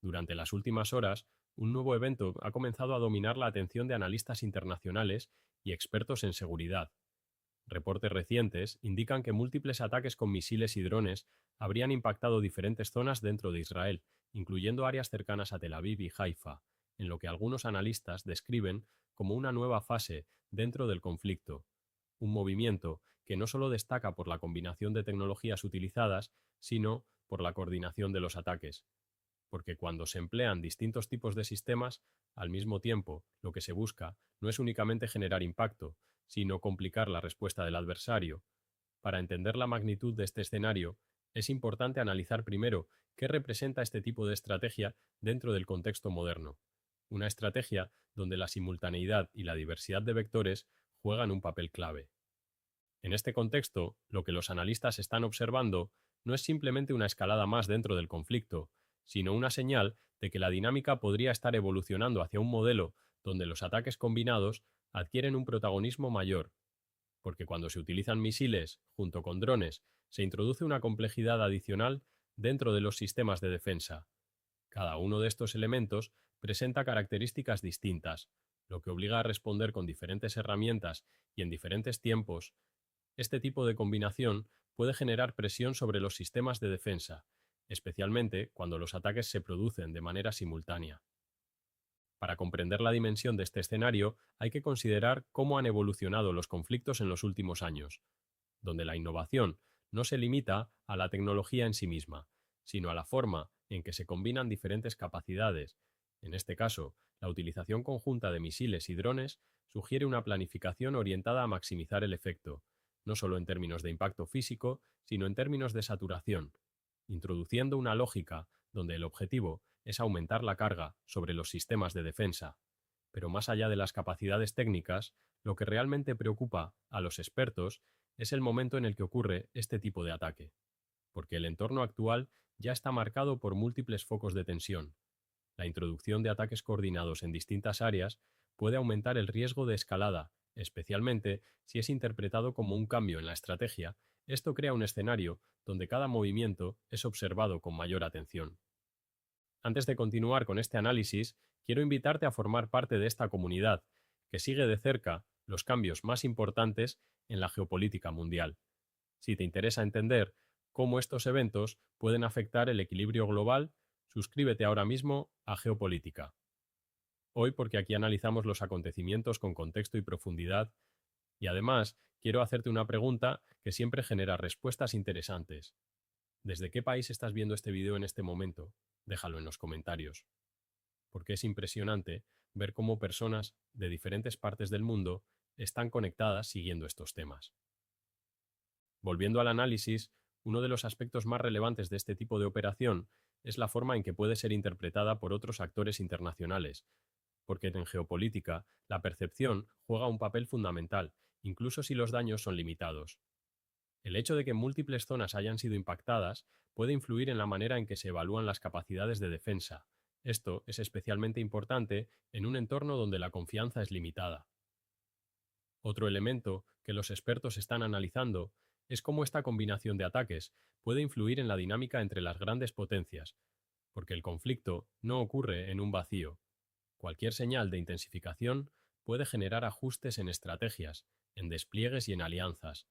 Durante las últimas horas, un nuevo evento ha comenzado a dominar la atención de analistas internacionales y expertos en seguridad. Reportes recientes indican que múltiples ataques con misiles y drones habrían impactado diferentes zonas dentro de Israel, incluyendo áreas cercanas a Tel Aviv y Haifa, en lo que algunos analistas describen como una nueva fase dentro del conflicto, un movimiento que no solo destaca por la combinación de tecnologías utilizadas, sino por la coordinación de los ataques, porque cuando se emplean distintos tipos de sistemas, al mismo tiempo, lo que se busca no es únicamente generar impacto, sino complicar la respuesta del adversario. Para entender la magnitud de este escenario, es importante analizar primero qué representa este tipo de estrategia dentro del contexto moderno. Una estrategia donde la simultaneidad y la diversidad de vectores juegan un papel clave. En este contexto, lo que los analistas están observando no es simplemente una escalada más dentro del conflicto, sino una señal de que la dinámica podría estar evolucionando hacia un modelo donde los ataques combinados adquieren un protagonismo mayor, porque cuando se utilizan misiles junto con drones, se introduce una complejidad adicional dentro de los sistemas de defensa. Cada uno de estos elementos presenta características distintas, lo que obliga a responder con diferentes herramientas y en diferentes tiempos. Este tipo de combinación puede generar presión sobre los sistemas de defensa, especialmente cuando los ataques se producen de manera simultánea. Para comprender la dimensión de este escenario, hay que considerar cómo han evolucionado los conflictos en los últimos años, donde la innovación no se limita a la tecnología en sí misma, sino a la forma en que se combinan diferentes capacidades. En este caso, la utilización conjunta de misiles y drones sugiere una planificación orientada a maximizar el efecto, no solo en términos de impacto físico, sino en términos de saturación, introduciendo una lógica donde el objetivo es aumentar la carga sobre los sistemas de defensa. Pero más allá de las capacidades técnicas, lo que realmente preocupa a los expertos es el momento en el que ocurre este tipo de ataque, porque el entorno actual ya está marcado por múltiples focos de tensión. La introducción de ataques coordinados en distintas áreas puede aumentar el riesgo de escalada, especialmente si es interpretado como un cambio en la estrategia. Esto crea un escenario donde cada movimiento es observado con mayor atención. Antes de continuar con este análisis, quiero invitarte a formar parte de esta comunidad, que sigue de cerca los cambios más importantes en la geopolítica mundial. Si te interesa entender cómo estos eventos pueden afectar el equilibrio global, suscríbete ahora mismo a Geopolítica. Hoy porque aquí analizamos los acontecimientos con contexto y profundidad, y además quiero hacerte una pregunta que siempre genera respuestas interesantes. ¿Desde qué país estás viendo este video en este momento? Déjalo en los comentarios, porque es impresionante ver cómo personas de diferentes partes del mundo están conectadas siguiendo estos temas. Volviendo al análisis, uno de los aspectos más relevantes de este tipo de operación es la forma en que puede ser interpretada por otros actores internacionales, porque en geopolítica la percepción juega un papel fundamental, incluso si los daños son limitados. El hecho de que múltiples zonas hayan sido impactadas puede influir en la manera en que se evalúan las capacidades de defensa. Esto es especialmente importante en un entorno donde la confianza es limitada. Otro elemento que los expertos están analizando es cómo esta combinación de ataques puede influir en la dinámica entre las grandes potencias, porque el conflicto no ocurre en un vacío. Cualquier señal de intensificación puede generar ajustes en estrategias, en despliegues y en alianzas,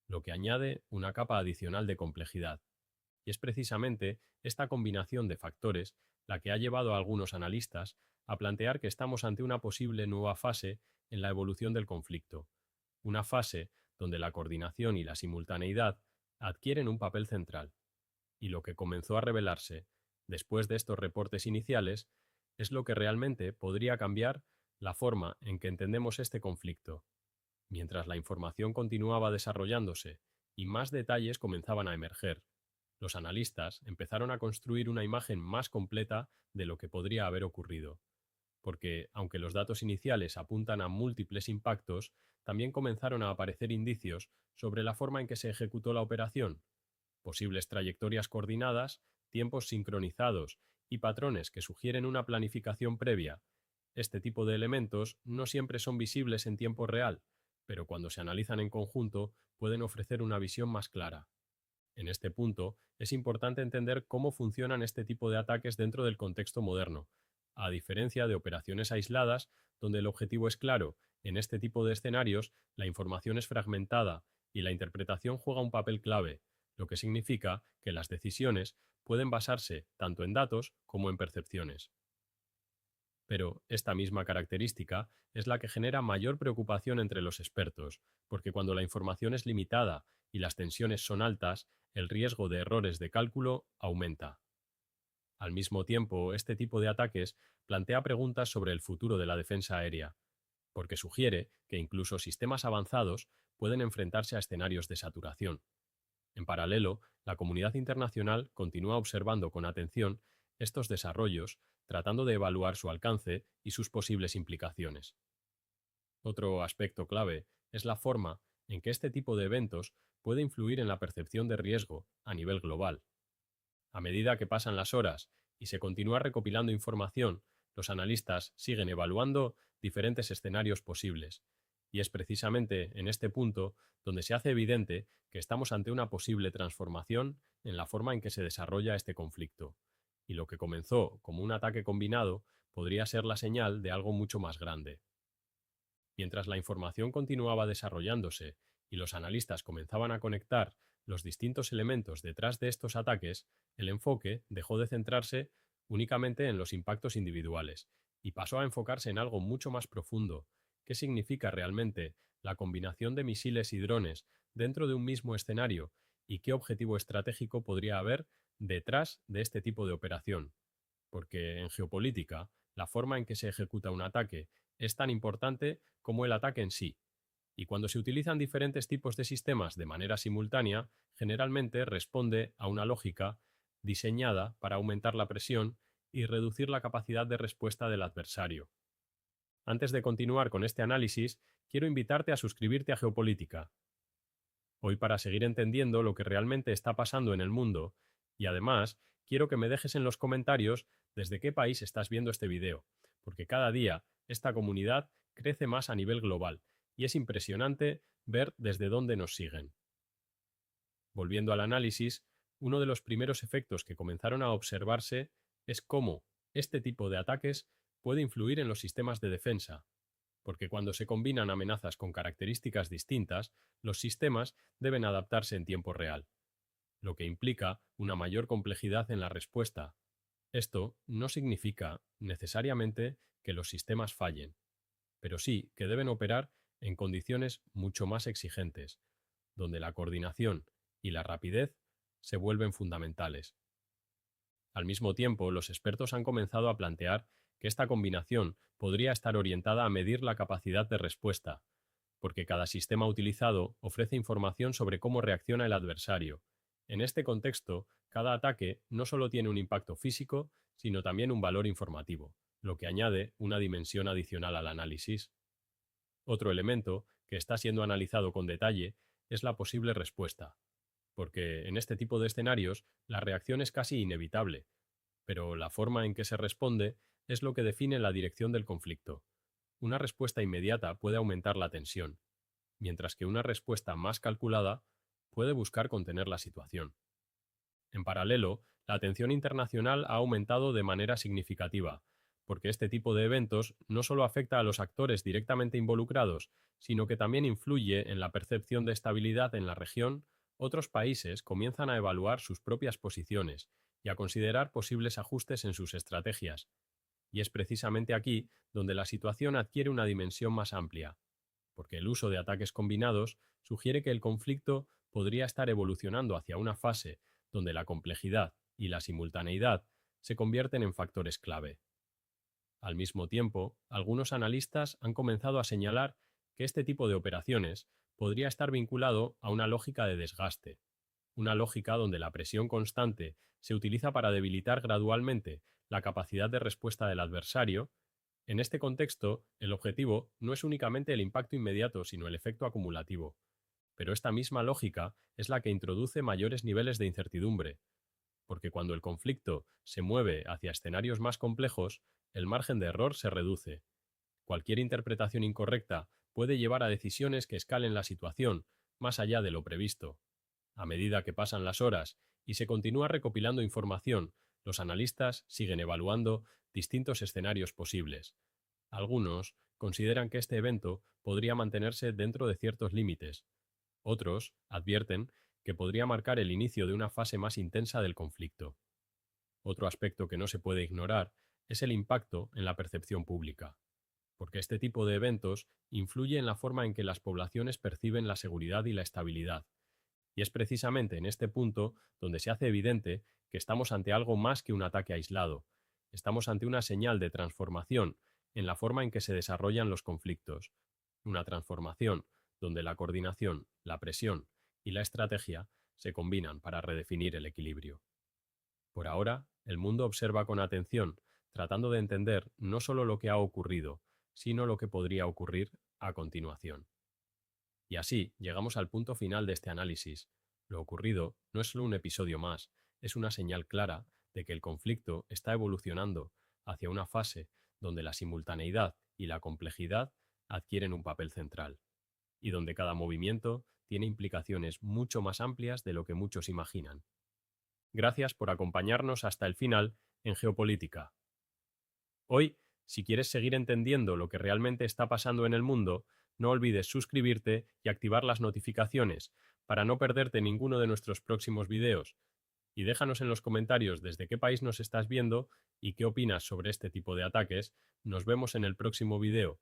lo que añade una capa adicional de complejidad. Y es precisamente esta combinación de factores la que ha llevado a algunos analistas a plantear que estamos ante una posible nueva fase en la evolución del conflicto, una fase donde la coordinación y la simultaneidad adquieren un papel central. Y lo que comenzó a revelarse después de estos reportes iniciales es lo que realmente podría cambiar la forma en que entendemos este conflicto. Mientras la información continuaba desarrollándose y más detalles comenzaban a emerger, los analistas empezaron a construir una imagen más completa de lo que podría haber ocurrido, porque, aunque los datos iniciales apuntan a múltiples impactos, también comenzaron a aparecer indicios sobre la forma en que se ejecutó la operación, posibles trayectorias coordinadas, tiempos sincronizados y patrones que sugieren una planificación previa. Este tipo de elementos no siempre son visibles en tiempo real, pero cuando se analizan en conjunto pueden ofrecer una visión más clara. En este punto, es importante entender cómo funcionan este tipo de ataques dentro del contexto moderno, a diferencia de operaciones aisladas, donde el objetivo es claro. En este tipo de escenarios, la información es fragmentada y la interpretación juega un papel clave, lo que significa que las decisiones pueden basarse tanto en datos como en percepciones. Pero esta misma característica es la que genera mayor preocupación entre los expertos, porque cuando la información es limitada y las tensiones son altas, el riesgo de errores de cálculo aumenta. Al mismo tiempo, este tipo de ataques plantea preguntas sobre el futuro de la defensa aérea, porque sugiere que incluso sistemas avanzados pueden enfrentarse a escenarios de saturación. En paralelo, la comunidad internacional continúa observando con atención estos desarrollos, tratando de evaluar su alcance y sus posibles implicaciones. Otro aspecto clave es la forma en que este tipo de eventos puede influir en la percepción de riesgo a nivel global. A medida que pasan las horas y se continúa recopilando información, los analistas siguen evaluando diferentes escenarios posibles, y es precisamente en este punto donde se hace evidente que estamos ante una posible transformación en la forma en que se desarrolla este conflicto, y lo que comenzó como un ataque combinado podría ser la señal de algo mucho más grande. Mientras la información continuaba desarrollándose y los analistas comenzaban a conectar los distintos elementos detrás de estos ataques, el enfoque dejó de centrarse únicamente en los impactos individuales y pasó a enfocarse en algo mucho más profundo. ¿Qué significa realmente la combinación de misiles y drones dentro de un mismo escenario y qué objetivo estratégico podría haber detrás de este tipo de operación? Porque en geopolítica, la forma en que se ejecuta un ataque es tan importante como el ataque en sí, y cuando se utilizan diferentes tipos de sistemas de manera simultánea, generalmente responde a una lógica diseñada para aumentar la presión y reducir la capacidad de respuesta del adversario. Antes de continuar con este análisis, quiero invitarte a suscribirte a Geopolítica, hoy para seguir entendiendo lo que realmente está pasando en el mundo, y además quiero que me dejes en los comentarios desde qué país estás viendo este video, porque cada día esta comunidad crece más a nivel global y es impresionante ver desde dónde nos siguen. Volviendo al análisis, uno de los primeros efectos que comenzaron a observarse es cómo este tipo de ataques puede influir en los sistemas de defensa, porque cuando se combinan amenazas con características distintas, los sistemas deben adaptarse en tiempo real, lo que implica una mayor complejidad en la respuesta. Esto no significa necesariamente que los sistemas fallen, pero sí que deben operar en condiciones mucho más exigentes, donde la coordinación y la rapidez se vuelven fundamentales. Al mismo tiempo, los expertos han comenzado a plantear que esta combinación podría estar orientada a medir la capacidad de respuesta, porque cada sistema utilizado ofrece información sobre cómo reacciona el adversario. En este contexto, cada ataque no solo tiene un impacto físico, sino también un valor informativo, lo que añade una dimensión adicional al análisis. Otro elemento que está siendo analizado con detalle es la posible respuesta, porque en este tipo de escenarios la reacción es casi inevitable, pero la forma en que se responde es lo que define la dirección del conflicto. Una respuesta inmediata puede aumentar la tensión, mientras que una respuesta más calculada puede buscar contener la situación. En paralelo, la atención internacional ha aumentado de manera significativa, porque este tipo de eventos no solo afecta a los actores directamente involucrados, sino que también influye en la percepción de estabilidad en la región. Otros países comienzan a evaluar sus propias posiciones y a considerar posibles ajustes en sus estrategias. Y es precisamente aquí donde la situación adquiere una dimensión más amplia, porque el uso de ataques combinados sugiere que el conflicto podría estar evolucionando hacia una fase donde la complejidad y la simultaneidad se convierten en factores clave. Al mismo tiempo, algunos analistas han comenzado a señalar que este tipo de operaciones podría estar vinculado a una lógica de desgaste, una lógica donde la presión constante se utiliza para debilitar gradualmente la capacidad de respuesta del adversario. En este contexto, el objetivo no es únicamente el impacto inmediato, sino el efecto acumulativo. Pero esta misma lógica es la que introduce mayores niveles de incertidumbre, porque cuando el conflicto se mueve hacia escenarios más complejos, el margen de error se reduce. Cualquier interpretación incorrecta puede llevar a decisiones que escalen la situación más allá de lo previsto. A medida que pasan las horas y se continúa recopilando información, los analistas siguen evaluando distintos escenarios posibles. Algunos consideran que este evento podría mantenerse dentro de ciertos límites. Otros advierten que podría marcar el inicio de una fase más intensa del conflicto. Otro aspecto que no se puede ignorar es el impacto en la percepción pública, porque este tipo de eventos influye en la forma en que las poblaciones perciben la seguridad y la estabilidad. Y es precisamente en este punto donde se hace evidente que estamos ante algo más que un ataque aislado. Estamos ante una señal de transformación en la forma en que se desarrollan los conflictos. Una transformación donde la coordinación, la presión y la estrategia se combinan para redefinir el equilibrio. Por ahora, el mundo observa con atención, tratando de entender no solo lo que ha ocurrido, sino lo que podría ocurrir a continuación. Y así llegamos al punto final de este análisis. Lo ocurrido no es solo un episodio más, es una señal clara de que el conflicto está evolucionando hacia una fase donde la simultaneidad y la complejidad adquieren un papel central, y donde cada movimiento tiene implicaciones mucho más amplias de lo que muchos imaginan. Gracias por acompañarnos hasta el final en Geopolítica. Hoy, si quieres seguir entendiendo lo que realmente está pasando en el mundo, no olvides suscribirte y activar las notificaciones para no perderte ninguno de nuestros próximos videos. Y déjanos en los comentarios desde qué país nos estás viendo y qué opinas sobre este tipo de ataques. Nos vemos en el próximo video.